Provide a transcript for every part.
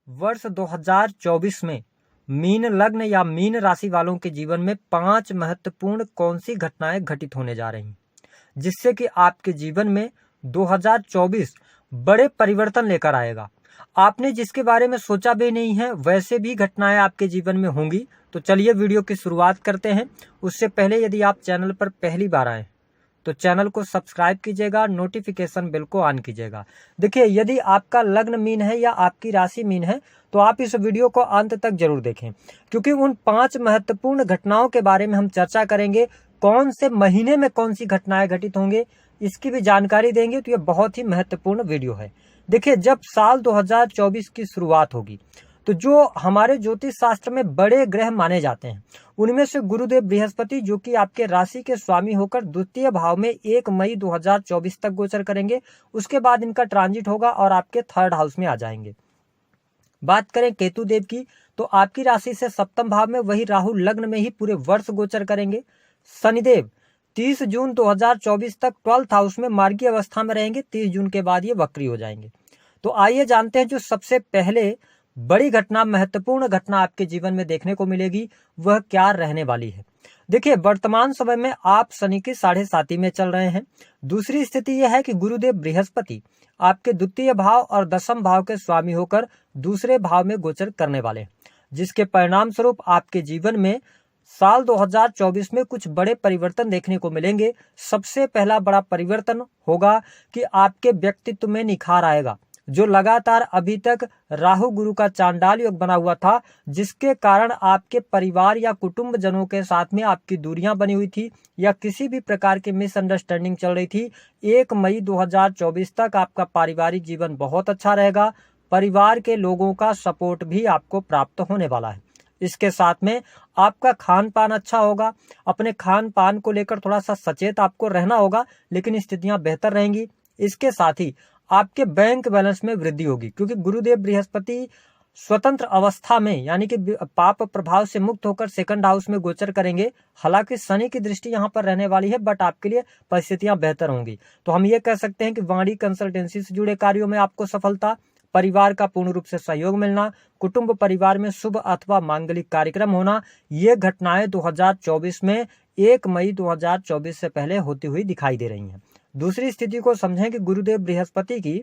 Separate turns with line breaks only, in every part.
वर्ष 2024 में मीन लग्न या मीन राशि वालों के जीवन में 5 महत्वपूर्ण कौन सी घटनाएं घटित होने जा रही हैं, जिससे कि आपके जीवन में 2024 बड़े परिवर्तन लेकर आएगा। आपने जिसके बारे में सोचा भी नहीं है वैसे भी घटनाएं आपके जीवन में होंगी। तो चलिए वीडियो की शुरुआत करते हैं। उससे पहले यदि आप चैनल पर पहली बार आए तो चैनल को सब्सक्राइब कीजिएगा, नोटिफिकेशन बेल को ऑन कीजिएगा। देखिए, यदि आपका लग्न मीन है या आपकी राशि मीन है तो आप इस वीडियो को अंत तक जरूर देखें, क्योंकि उन 5 महत्वपूर्ण घटनाओं के बारे में हम चर्चा करेंगे। कौन से महीने में कौन सी घटनाएं घटित होंगे इसकी भी जानकारी देंगे। तो ये बहुत ही महत्वपूर्ण वीडियो है। देखिए, जब साल 2024 की शुरुआत होगी तो जो हमारे ज्योतिष शास्त्र में बड़े ग्रह माने जाते हैं उनमें से गुरुदेव बृहस्पति, जो कि आपके राशि के स्वामी होकर द्वितीय भाव में 1 मई 2024 तक गोचर करेंगे। उसके बाद इनका ट्रांजिट होगा और आपके थर्ड हाउस में आ जाएंगे। बात करें केतु देव की तो आपकी राशि से सप्तम भाव में वही राहु लग्न में ही पूरे वर्ष गोचर करेंगे। शनिदेव 30 जून 2024 तक 12th हाउस में मार्गी अवस्था में रहेंगे। 30 जून के बाद ये वक्री हो जाएंगे। तो आइए जानते हैं जो सबसे पहले बड़ी घटना, महत्वपूर्ण घटना आपके जीवन में देखने को मिलेगी वह क्या रहने वाली है। देखिए, वर्तमान समय में आप शनि के 7.5 में चल रहे हैं। दूसरी स्थिति यह है कि गुरुदेव बृहस्पति आपके द्वितीय भाव और दसम भाव के स्वामी होकर दूसरे भाव में गोचर करने वाले हैं, जिसके परिणाम स्वरूप आपके जीवन में साल 2024 में कुछ बड़े परिवर्तन देखने को मिलेंगे। सबसे पहला बड़ा परिवर्तन होगा कि आपके व्यक्तित्व में निखार आएगा। जो लगातार अभी तक राहु गुरु का चांडाल योग बना हुआ था, जिसके कारण आपके परिवार या कुटुंब जनों के साथ में आपकी दूरियां बनी हुई थी या किसी भी प्रकार की मिसअंडरस्टैंडिंग चल रही थी, 1 मई 2024 तक आपका पारिवारिक जीवन बहुत अच्छा रहेगा। परिवार के लोगों का सपोर्ट भी आपको प्राप्त होने वाला है। इसके साथ में आपका खान पान अच्छा होगा। अपने खान पान को लेकर थोड़ा सा सचेत आपको रहना होगा, लेकिन स्थितियां बेहतर रहेंगी। इसके साथ ही आपके बैंक बैलेंस में वृद्धि होगी, क्योंकि गुरुदेव बृहस्पति स्वतंत्र अवस्था में यानी कि पाप प्रभाव से मुक्त होकर सेकंड हाउस में गोचर करेंगे। हालांकि शनि की दृष्टि यहां पर रहने वाली है, बट आपके लिए परिस्थितियां बेहतर होंगी। तो हम ये कह सकते हैं कि वाणी कंसल्टेंसी से जुड़े कार्यों में आपको सफलता, परिवार का पूर्ण रूप से सहयोग मिलना, कुटुंब परिवार में शुभ अथवा मांगलिक कार्यक्रम होना, ये घटनाएं 2024 में 1 मई 2024 से पहले होती हुई दिखाई दे रही हैं। दूसरी स्थिति को समझें कि गुरुदेव बृहस्पति की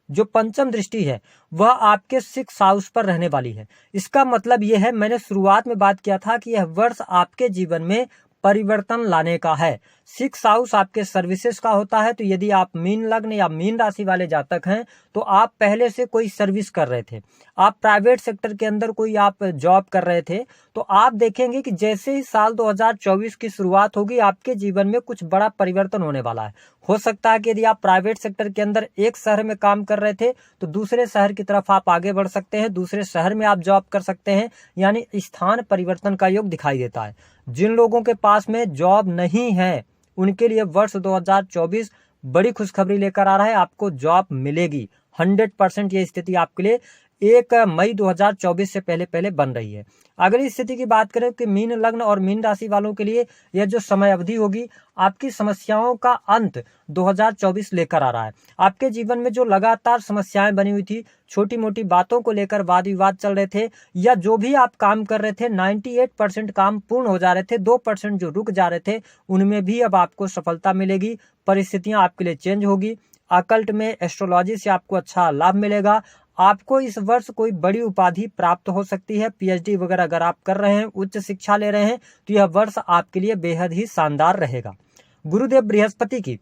जो पंचम दृष्टि है वह आपके 6th हाउस पर रहने वाली है। इसका मतलब यह है, मैंने शुरुआत में बात किया था कि यह वर्ष आपके जीवन में परिवर्तन लाने का है। 6th हाउस आपके सर्विसेज का होता है। तो यदि आप मीन लग्न या मीन राशि वाले जातक हैं तो आप पहले से कोई सर्विस कर रहे थे, आप प्राइवेट सेक्टर के अंदर कोई आप जॉब कर रहे थे, तो आप देखेंगे कि जैसे ही साल 2024 की शुरुआत होगी आपके जीवन में कुछ बड़ा परिवर्तन होने वाला है। हो सकता है कि यदि आप प्राइवेट सेक्टर के अंदर एक शहर में काम कर रहे थे तो दूसरे शहर की तरफ आप आगे बढ़ सकते हैं, दूसरे शहर में आप जॉब कर सकते हैं, यानी स्थान परिवर्तन का योग दिखाई देता है। जिन लोगों के पास में जॉब नहीं है उनके लिए वर्ष 2024 बड़ी खुशखबरी लेकर आ रहा है। आपको जॉब मिलेगी 100%। ये स्थिति आपके लिए 1 मई 2024 से पहले बन रही है। अगर इस स्थिति की बात करें कि मीन लग्न और मीन राशि वालों के लिए यह जो समय अवधि होगी, आपकी समस्याओं का अंत 2024 लेकर आ रहा है। आपके जीवन में जो लगातार समस्याएं बनी हुई थी, छोटी मोटी बातों को लेकर वाद विवाद चल रहे थे, या जो भी आप काम कर रहे थे 98% काम पूर्ण हो जा रहे थे, 2% जो रुक जा रहे थे उनमें भी अब आपको सफलता मिलेगी। परिस्थितियां आपके लिए चेंज होगी। अकल्ट में एस्ट्रोलॉजी से आपको अच्छा लाभ मिलेगा। आपको इस वर्ष कोई बड़ी उपाधि प्राप्त हो सकती है। पीएचडी वगैरह अगर आप कर रहे हैं, उच्च शिक्षा ले रहे हैं, तो यह वर्ष आपके लिए बेहद ही शानदार रहेगा। गुरुदेव बृहस्पति की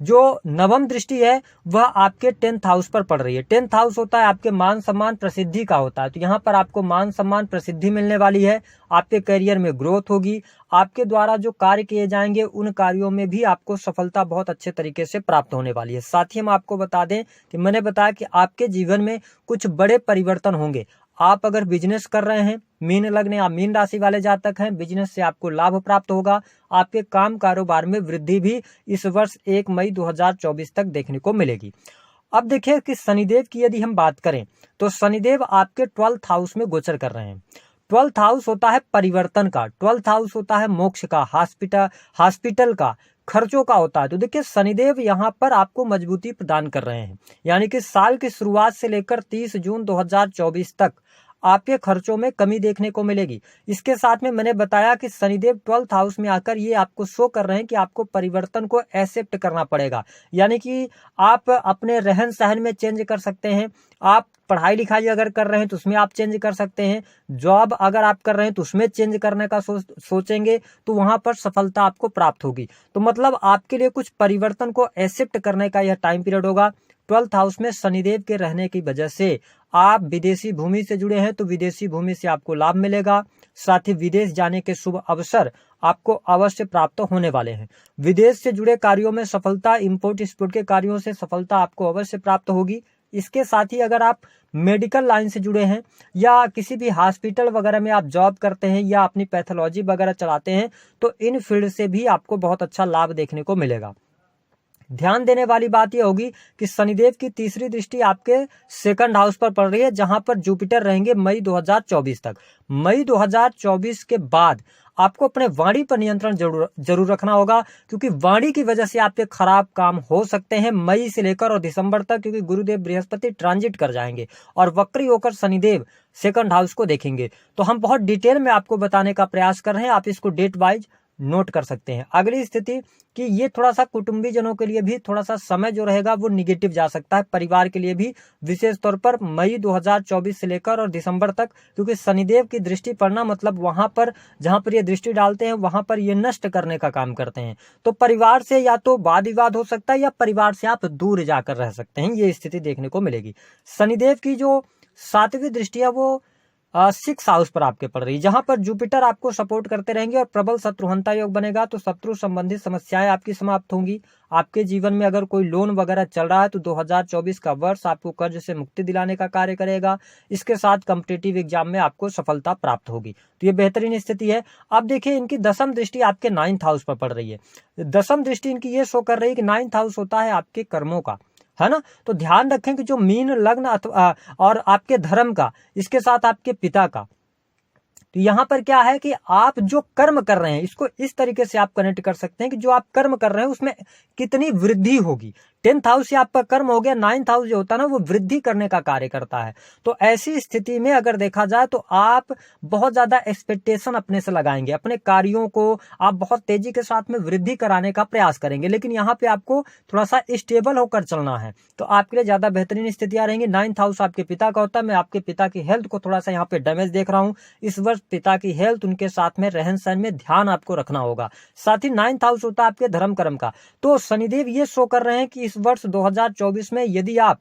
जो नवम दृष्टि है वह आपके 10th हाउस पर पड़ रही है। 10th हाउस होता है आपके मान सम्मान प्रसिद्धि का होता है। तो यहाँ पर आपको मान सम्मान प्रसिद्धि मिलने वाली है। आपके करियर में ग्रोथ होगी। आपके द्वारा जो कार्य किए जाएंगे उन कार्यों में भी आपको सफलता बहुत अच्छे तरीके से प्राप्त होने वाली है। साथ ही हम आपको बता दें कि मैंने बताया कि आपके जीवन में कुछ बड़े परिवर्तन होंगे। आप अगर बिजनेस कर रहे हैं, मीन लग्न या मीन राशि वाले जातक हैं, बिजनेस से आपको लाभ प्राप्त होगा। आपके काम कारोबार में वृद्धि भी इस वर्ष 1 मई 2024 तक देखने को मिलेगी। अब देखिए कि शनिदेव की यदि हम बात करें तो शनिदेव आपके 12th हाउस में गोचर कर रहे हैं। 12th हाउस होता है परिवर्तन का, 12th हाउस होता है मोक्ष का, हॉस्पिटल का, खर्चों का होता है। तो देखिए शनिदेव यहाँ पर आपको मजबूती प्रदान कर रहे हैं, यानी कि साल की शुरुआत से लेकर 30 जून 2024 तक आपके खर्चों में कमी देखने को मिलेगी। इसके साथ में मैंने बताया कि शनिदेव 12th हाउस में आकर ये आपको शो कर रहे हैं कि आपको परिवर्तन को एक्सेप्ट करना पड़ेगा, यानी कि आप अपने रहन सहन में चेंज कर सकते हैं, आप पढ़ाई लिखाई अगर कर रहे हैं तो उसमें आप चेंज कर सकते हैं, जॉब अगर आप कर रहे हैं तो उसमें चेंज करने का सोचेंगे तो वहां पर सफलता आपको प्राप्त होगी। तो मतलब आपके लिए कुछ परिवर्तन को एक्सेप्ट करने का यह टाइम पीरियड होगा। 12th हाउस में शनिदेव के रहने की वजह से आप विदेशी भूमि से जुड़े हैं तो विदेशी भूमि से आपको लाभ मिलेगा, साथ ही विदेश जाने के शुभ अवसर आपको अवश्य प्राप्त होने वाले हैं। विदेश से जुड़े कार्यों में सफलता, इंपोर्ट एक्सपोर्ट के कार्यों से सफलता आपको अवश्य प्राप्त होगी। इसके साथ ही अगर आप मेडिकल लाइन से जुड़े हैं या किसी भी हॉस्पिटल वगैरह में आप जॉब करते हैं या अपनी पैथोलॉजी वगैरह चलाते हैं तो इन फील्ड से भी आपको बहुत अच्छा लाभ देखने को मिलेगा। ध्यान देने वाली बात यह होगी कि शनिदेव की तीसरी दृष्टि आपके 2nd हाउस पर पड़ रही है, जहां पर जुपिटर रहेंगे मई 2024 तक। मई 2024 के बाद आपको अपने वाणी पर नियंत्रण जरूर रखना होगा, क्योंकि वाणी की वजह से आपके खराब काम हो सकते हैं मई से लेकर और दिसंबर तक, क्योंकि गुरुदेव बृहस्पति ट्रांजिट कर जाएंगे और वक्री होकर शनिदेव 2nd हाउस को देखेंगे। तो हम बहुत डिटेल में आपको बताने का प्रयास कर रहे हैं, आप इसको डेट वाइज नोट कर सकते हैं। अगली स्थिति कि ये थोड़ा सा कुटुंबी जनों के लिए भी थोड़ा सा समय जो रहेगा वो निगेटिव जा सकता है, परिवार के लिए भी विशेष तौर पर मई 2024 से लेकर और दिसंबर तक, क्योंकि शनिदेव की दृष्टि पड़ना मतलब वहां पर जहां पर ये दृष्टि डालते हैं वहां पर ये नष्ट करने का काम करते हैं। तो परिवार से या तो वाद विवाद हो सकता है या परिवार से आप दूर जाकर रह सकते हैं, ये स्थिति देखने को मिलेगी। शनिदेव की जो 7वीं दृष्टि है वो 6th हाउस पर आपके पड़ रही है, जहां पर जुपिटर आपको सपोर्ट करते रहेंगे और प्रबल शत्रुहंता योग बनेगा, तो शत्रु संबंधित समस्याएं आपकी समाप्त होंगी। आपके जीवन में अगर कोई लोन वगैरह चल रहा है तो 2024 का वर्ष आपको कर्ज से मुक्ति दिलाने का कार्य करेगा। इसके साथ कॉम्पिटिटिव एग्जाम में आपको सफलता प्राप्त होगी, तो ये बेहतरीन स्थिति है। अब देखिए इनकी 10वीं दृष्टि आपके 9th हाउस पर पड़ रही है। 10वीं दृष्टि इनकी ये शो कर रही है कि 9th हाउस होता है आपके कर्मों का, है ना। तो ध्यान रखें कि जो मीन लग्न और आपके धर्म का, इसके साथ आपके पिता का, तो यहां पर क्या है कि आप जो कर्म कर रहे हैं इसको इस तरीके से आप कनेक्ट कर सकते हैं कि जो आप कर्म कर रहे हैं उसमें कितनी वृद्धि होगी। 10th हाउस से आपका कर्म हो गया, 9th हाउस जो होता है ना वो वृद्धि करने का कार्य करता है। तो ऐसी स्थिति में अगर देखा जाए तो आप बहुत ज्यादा एक्सपेक्टेशन अपने से लगाएंगे, अपने कार्यों को आप बहुत तेजी के साथ में वृद्धि कराने का प्रयास करेंगे, लेकिन यहाँ पे आपको थोड़ा सा स्टेबल होकर चलना है, तो आपके लिए ज्यादा बेहतरीन स्थितियां रहेंगी। 9th हाउस आपके पिता का होता है, मैं आपके पिता की हेल्थ को थोड़ा सा यहाँ पे डैमेज देख रहा हूँ इस वर्ष। पिता की हेल्थ, उनके साथ में रहन सहन में ध्यान आपको रखना होगा। साथ ही 9th हाउस होता है आपके धर्म कर्म का, तो शनिदेव ये शो कर रहे हैं कि इस वर्ष 2024 में यदि आप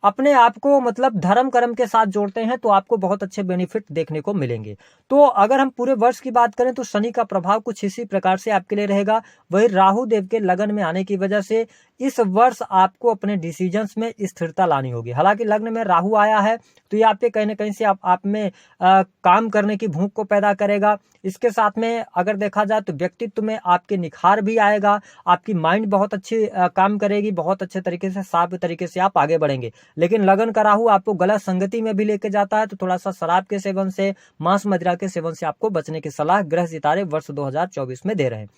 अपने आप को मतलब धर्म कर्म के साथ जोड़ते हैं तो आपको बहुत अच्छे बेनिफिट देखने को मिलेंगे। तो अगर हम पूरे वर्ष की बात करें तो शनि का प्रभाव कुछ इसी प्रकार से आपके लिए रहेगा। वही राहु देव के लगन में आने की वजह से इस वर्ष आपको अपने डिसीजंस में स्थिरता लानी होगी। हालांकि लग्न में राहु आया है तो ये आपके कहीं ना कहीं से आप में काम करने की भूख को पैदा करेगा। इसके साथ में अगर देखा जाए तो व्यक्तित्व में आपके निखार भी आएगा, आपकी माइंड बहुत अच्छी काम करेगी, बहुत अच्छे तरीके से साफ तरीके से आप आगे बढ़ेंगे। लेकिन लगन का राहु आपको गलत संगति में भी लेके जाता है, तो थोड़ा सा शराब के सेवन से, मांस मदिरा के सेवन से आपको बचने की सलाह ग्रह सितारे वर्ष 2024 में दे रहे हैं।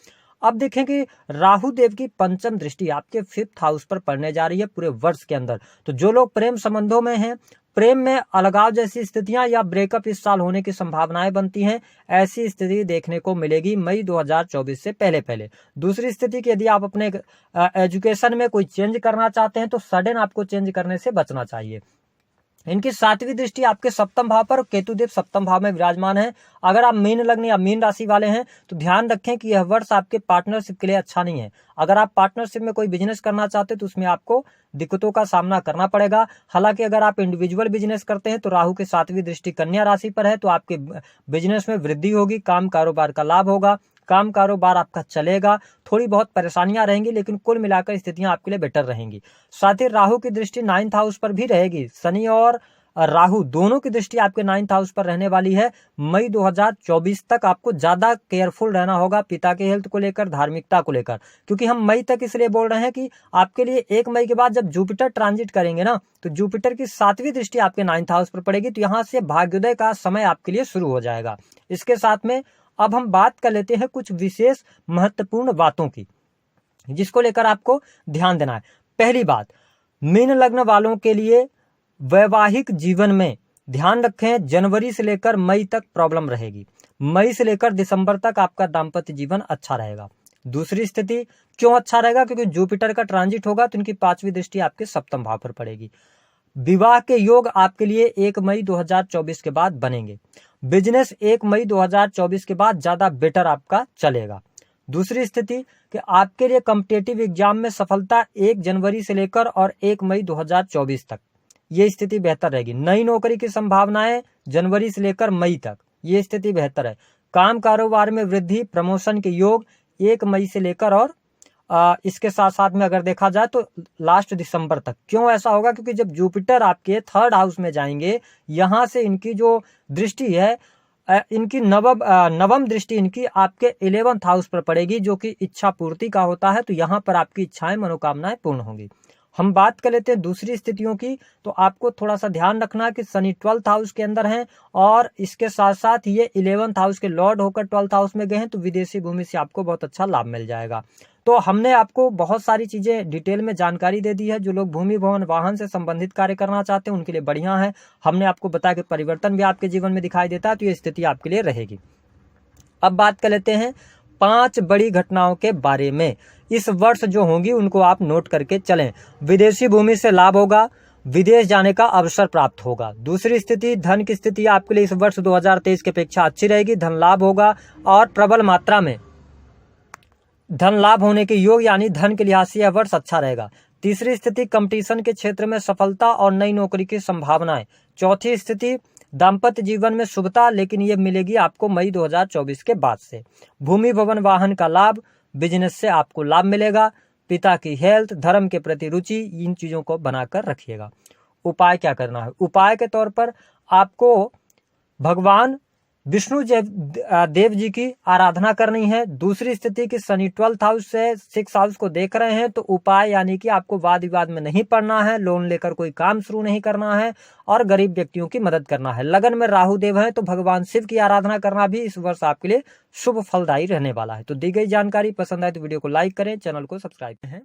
अब देखें कि राहु देव की 5वीं दृष्टि आपके 5th हाउस पर पड़ने जा रही है पूरे वर्ष के अंदर। तो जो लोग प्रेम संबंधों में हैं, प्रेम में अलगाव जैसी स्थितियां या ब्रेकअप इस साल होने की संभावनाएं बनती हैं, ऐसी स्थिति देखने को मिलेगी मई 2024 से पहले पहले। दूसरी स्थिति कि यदि आप अपने एजुकेशन में कोई चेंज करना चाहते हैं तो सडन आपको चेंज करने से बचना चाहिए। इनकी 7वीं दृष्टि आपके 7म भाव पर, केतुदेव 7म भाव में विराजमान है। अगर आप मीन लग्न या मीन राशि वाले हैं तो ध्यान रखें कि यह वर्ष आपके पार्टनरशिप के लिए अच्छा नहीं है। अगर आप पार्टनरशिप में कोई बिजनेस करना चाहते हैं तो उसमें आपको दिक्कतों का सामना करना पड़ेगा। हालांकि अगर आप इंडिविजुअल बिजनेस करते हैं तो राहु की 7वीं दृष्टि कन्या राशि पर है, तो आपके बिजनेस में वृद्धि होगी, काम कारोबार का लाभ होगा, काम कारोबार आपका चलेगा। थोड़ी बहुत परेशानियां रहेंगी लेकिन कुल मिलाकर स्थितियां आपके लिए बेटर रहेंगी। साथ ही राहु की दृष्टि 9th हाउस पर भी रहेगी। शनि और और राहु दोनों की दृष्टि आपके 9th हाउस पर रहने वाली है। मई 2024 तक आपको ज्यादा केयरफुल रहना होगा पिता के हेल्थ को लेकर, धार्मिकता को लेकर, क्योंकि हम मई तक इसलिए बोल रहे हैं कि आपके लिए 1 मई के बाद जब जुपिटर ट्रांजिट करेंगे ना, तो जुपिटर की 7वीं दृष्टि आपके 9th हाउस पर पड़ेगी, तो यहाँ से भाग्योदय का समय आपके लिए शुरू हो जाएगा। इसके साथ में अब हम बात कर लेते हैं कुछ विशेष महत्वपूर्ण बातों की, जिसको लेकर आपको ध्यान देना है। पहली बात, मीन लग्न वालों के लिए वैवाहिक जीवन में ध्यान रखें, जनवरी से लेकर मई तक प्रॉब्लम रहेगी। मई से लेकर दिसंबर तक आपका दाम्पत्य जीवन अच्छा रहेगा। दूसरी स्थिति क्यों अच्छा रहेगा? क्योंकि जुपिटर का ट्रांजिट होगा, तो इनकी 5वीं दृष्टि आपके 7वें भाव पर पड़ेगी। विवाह के योग आपके लिए 1 मई 2024 के बाद बनेंगे। बिजनेस 1 मई 2024 के बाद ज्यादा बेटर आपका चलेगा। दूसरी स्थिति कि आपके लिए कॉम्पिटिटिव एग्जाम में सफलता 1 जनवरी से लेकर और 1 मई 2024 तक, ये स्थिति बेहतर रहेगी। नई नौकरी की संभावनाएं जनवरी से लेकर मई तक, ये स्थिति बेहतर है। काम कारोबार में वृद्धि, प्रमोशन के योग 1 मई से लेकर और इसके साथ साथ में अगर देखा जाए तो लास्ट दिसंबर तक। क्यों ऐसा होगा? क्योंकि जब जुपिटर आपके 3rd हाउस में जाएंगे, यहां से इनकी जो दृष्टि है, इनकी नवम दृष्टि इनकी आपके 11th हाउस पर पड़ेगी, जो कि इच्छा पूर्ति का होता है। तो यहाँ पर आपकी इच्छाएं, मनोकामनाएं पूर्ण होंगी। हम बात कर लेते हैं दूसरी स्थितियों की। तो आपको थोड़ा सा ध्यान रखना कि शनि 12th हाउस के अंदर हैं और इसके साथ साथ ये 11th हाउस के लॉर्ड होकर 12th हाउस में गए हैं, तो विदेशी भूमि से आपको बहुत अच्छा लाभ मिल जाएगा। तो हमने आपको बहुत सारी चीजें डिटेल में जानकारी दे दी है। जो लोग भूमि, भवन, वाहन से संबंधित कार्य करना चाहते हैं उनके लिए बढ़िया है। हमने आपको बताया कि परिवर्तन भी आपके जीवन में दिखाई देता है, तो ये स्थिति आपके लिए रहेगी। अब बात कर लेते हैं 5 बड़ी घटनाओं के बारे में। इस वर्ष जो होंगी उनको आप नोट करके चलें। विदेशी भूमि से लाभ होगा, विदेश जाने का अवसर प्राप्त होगा। दूसरी स्थिति, धन की स्थिति आपके लिए इस वर्ष 2023 की अपेक्षा अच्छी रहेगी, धन लाभ होगा और प्रबल मात्रा में धन लाभ होने के योग, यानी धन के लिहाज से यह वर्ष अच्छा रहेगा। तीसरी स्थिति, कंपटीशन के क्षेत्र में सफलता और नई नौकरी की संभावनाएं। चौथी स्थिति, दाम्पत्य जीवन में शुभता, लेकिन ये मिलेगी आपको मई 2024 के बाद से। भूमि, भवन, वाहन का लाभ, बिजनेस से आपको लाभ मिलेगा। पिता की हेल्थ, धर्म के प्रति रुचि, इन चीजों को बनाकर रखिएगा। उपाय क्या करना है? उपाय के तौर पर आपको भगवान विष्णु देव जी की आराधना करनी है। दूसरी स्थिति की शनि 12th हाउस से 6th हाउस को देख रहे हैं, तो उपाय यानी कि आपको वाद विवाद में नहीं पड़ना है, लोन लेकर कोई काम शुरू नहीं करना है और गरीब व्यक्तियों की मदद करना है। लगन में राहु देव है, तो भगवान शिव की आराधना करना भी इस वर्ष आपके लिए शुभ फलदायी रहने वाला है। तो दी गई जानकारी पसंद आए तो वीडियो को लाइक करें, चैनल को सब्सक्राइब करें।